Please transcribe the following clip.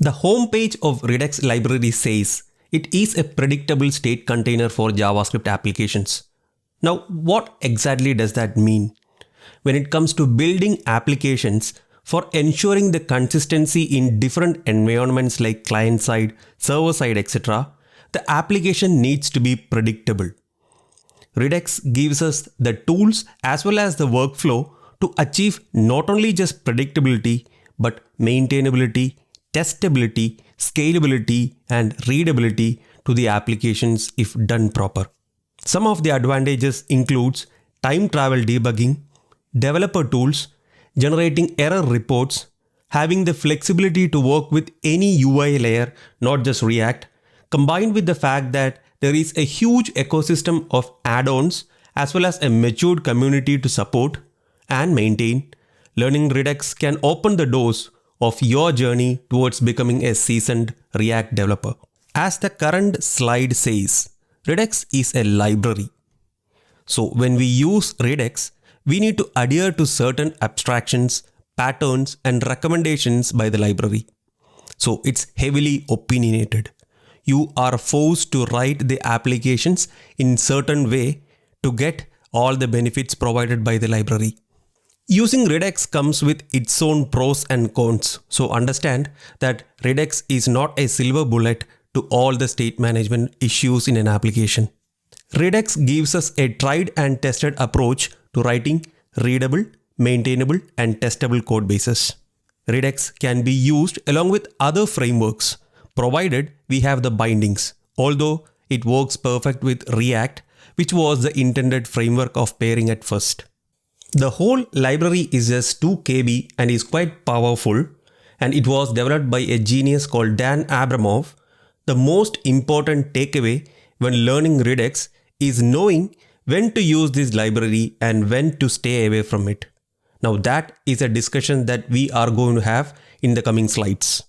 The homepage of Redux library says it is a predictable state container for JavaScript applications. Now, what exactly does that mean? When it comes to building applications for ensuring the consistency in different environments like client side, server side, etc., the application needs to be predictable. Redux gives us the tools as well as the workflow to achieve not only just predictability but maintainability, testability, scalability, and readability to the applications if done proper. Some of the advantages includes time travel debugging, developer tools, generating error reports, having the flexibility to work with any UI layer, not just React, combined with the fact that there is a huge ecosystem of add-ons as well as a matured community to support and maintain. Learning Redux can open the doors of your journey towards becoming a seasoned React developer. As the current slide says, Redux is a library. So when we use Redux, we need to adhere to certain abstractions, patterns, and recommendations by the library. So it's heavily opinionated. You are forced to write the applications in certain way to get all the benefits provided by the library. Using Redux comes with its own pros and cons. So understand that Redux is not a silver bullet to all the state management issues in an application. Redux gives us a tried and tested approach to writing readable, maintainable, and testable code bases. Redux can be used along with other frameworks, provided we have the bindings, although it works perfect with React, which was the intended framework of pairing at first. The whole library is just 2 KB and is quite powerful, and it was developed by a genius called Dan Abramov. The most important takeaway when learning Redux is knowing when to use this library and when to stay away from it. Now that is a discussion that we are going to have in the coming slides.